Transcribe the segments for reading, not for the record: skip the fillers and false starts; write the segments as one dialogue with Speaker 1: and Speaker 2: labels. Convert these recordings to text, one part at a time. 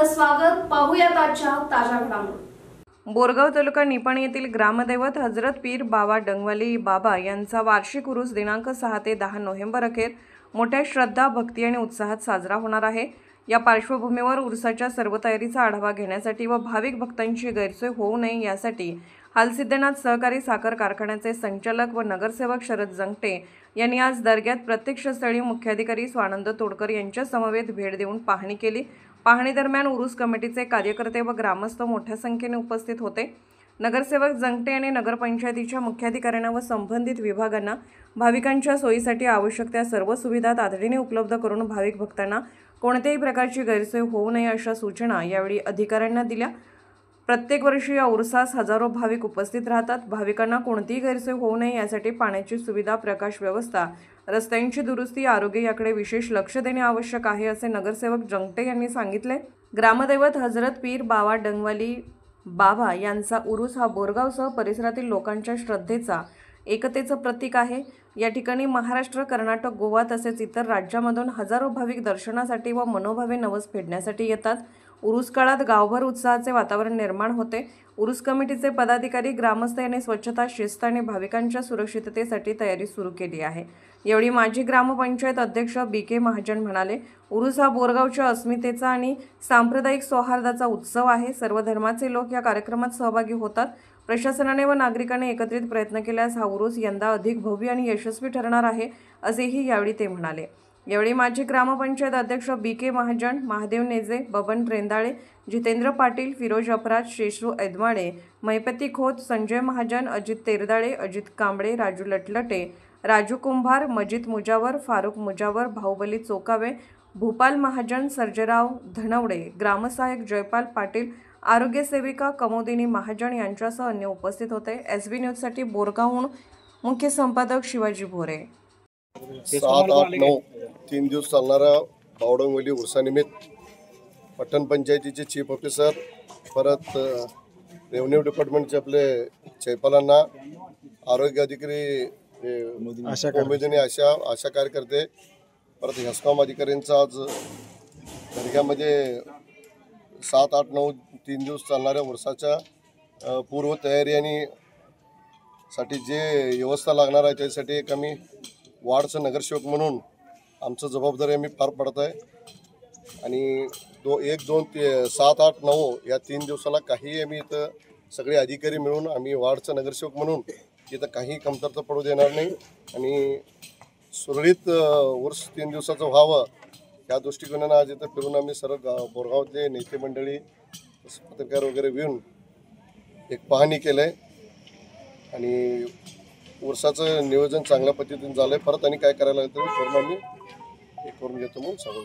Speaker 1: आपलं स्वागत। पाहूयात आजच्या ताज्या घडामोडी।
Speaker 2: बोरगाव तालुका निपाणी येथील ग्रामदैवत हजरत पीर बाबा डंगवाली बाबा यांचा वार्षिक उरूस दिनांक 6 ते 10 नोव्हेंबर अखेर मोठ्या श्रद्धा, भक्ती आणि उत्साहात साजरा होणार आहे। या पार्श्वभूमीवर उरूसाच्या सर्व तयारीचा आढावा घेण्यासाठी व भाविक भक्तांची गैरसोय होऊ नये यासाठी हालसिद्धनाथ सहकारी साखर कारखान्याचे संचालक व नगरसेवक शरद जंगटे यांनी आज दर्ग्यात प्रत्यक्ष स्थळी मुख्याधिकारी स्वानंद तोडकर यांच्या समवेत भेट देऊन पाहणी केली। पाहणी दरम्यान उरूस कमिटीचे कार्यकर्ते व ग्रामस्थ मोठ्या संख्येने उपस्थित होते। नगरसेवक जंगटे यांनी नगरपंचायतीच्या मुख्याधिकाऱ्यांना व संबंधित विभागांना भाविकांच्या सोयीसाठी आवश्यक त्या सर्व सुविधा तातडीने उपलब्ध करून भाविक भक्तांना कोणत्याही प्रकारची गैरसोय होऊ नये अशा सूचना यावेळी अधिकाऱ्यांना दिल्या। प्रत्येक वर्षी या उरूसास हजारो भाविक उपस्थित राहतात। भाविकांना कोणतीही गैरसोय होऊ नये यासाठी पाण्याची सुविधा, प्रकाश व्यवस्था, रस्त्यांची दुरुस्ती, आरोग्य याकडे विशेष लक्ष देणे आवश्यक आहे असे नगरसेवक जंगटे यांनी सांगितले। ग्रामदैवत हजरत पीर बाबा डंगवाली बाबा यांचा उरूस हा बोरगावसह परिसरातील लोकांच्या श्रद्धेचा, एकतेचं प्रतीक आहे। या ठिकाणी महाराष्ट्र, कर्नाटक, गोवा तसेच इतर राज्यांमधून हजारो भाविक दर्शनासाठी व मनोभावे नवस फेडण्यासाठी येतात। उरूस काळात गावभर उत्साहाचे वातावरण निर्माण होते। उरूस कमिटीचे पदाधिकारी, ग्रामस्थ यांनी स्वच्छता, शिस्त आणि भाविकांच्या सुरक्षिततेसाठी तयारी सुरू केली आहे। यावेळी माजी ग्रामपंचायत अध्यक्ष BK महाजन म्हणाले, उरूस हा बोरगावच्या अस्मितेचा आणि सांप्रदायिक सौहार्दाचा उत्सव आहे। सर्व धर्माचे लोक या कार्यक्रमात सहभागी होतात। प्रशासनाने व नागरिकांनी एकत्रित प्रयत्न केल्यास हा उरूस यंदा अधिक भव्य आणि यशस्वी ठरणार आहे असेही यावेळी ते म्हणाले। यावेळी माजी ग्रामपंचायत अध्यक्ष BK महाजन, महादेव नेजे, बबन रेंदाळे, जितेंद्र पाटील, फिरोज अपराज, शेषरू ऐदमाळे, महिपती खोत, संजय महाजन, अजित तेरदाळे, अजित कांबळे, राजू लटलटे, राजू कुंभार, मजिद मुजावर, फारुक मुजावर, बाहुबली चोकावे, भूपाल महाजन, सर्जेराव धनवडे, ग्रामसहायक जयपाल पाटील, आरोग्य सेविका कमोदिनी महाजन यांच्यासह अन्य उपस्थित होते। SB न्यूजसाठी बोरगावहून मुख्य संपादक शिवाजी भोरे।
Speaker 3: 7, 8, 9 3 दिवस चालणारा बावडंगवली उर्सानिमित्त पट्टण पंचायतीचे चीफ ऑफिसर, परत रेव्हन्यू डिपार्टमेंटचे आपले जयपालांना, आरोग्य अधिकारी उमेदवारी आशा कार्यकर्ते, परत हेस्कॉम अधिकाऱ्यांचा आज दर्ग्यामध्ये 7, 8, 9 3 दिवस चालणाऱ्या उर्साच्या पूर्व तयारी आणि साठी जे व्यवस्था लागणार आहे त्यासाठी एक आम्ही वार्डचं नगरसेवक म्हणून आमचं जबाबदारी आम्ही पार पडत आहे। आणि 1, 2, 7, 8, 9 या 3 दिवसाला काही आम्ही इथं सगळे अधिकारी मिळून आम्ही वार्डचं नगरसेवक म्हणून इथं काही कमतरता पडू देणार नाही आणि सुरळीत उर्स 3 दिवसाचं व्हावं या दृष्टिकोनानं आज इथं फिरून आम्ही सर्व बोरगावातले नेते मंडळी, पत्रकार वगैरे येऊन एक पाहणी केलं आहे आणि उर्साचं नियोजन चांगल्या पद्धतीने झालं आहे। परत आणि काय करायला लागतं करून आम्ही हे करून घेतो म्हणून सांगू।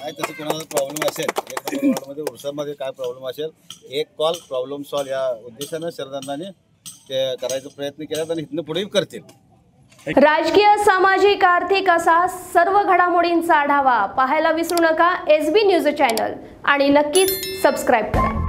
Speaker 4: काय तसं कोणाचा प्रॉब्लेम असेल, एक नंबर वॉर्डमध्ये उर्सामध्ये काय प्रॉब्लेम असेल, एक कॉल प्रॉब्लेम सॉल्व या उद्देशानं शरदांनी ते करायचा प्रयत्न केला आणि इथनं पुढेही करतील।
Speaker 1: राजकीय, सामाजिक, आर्थिक असा सर्व घडामोडींचा आढावा पाहायला विसरू नका SB न्यूज चॅनल आणि नक्कीच सबस्क्राईब करा।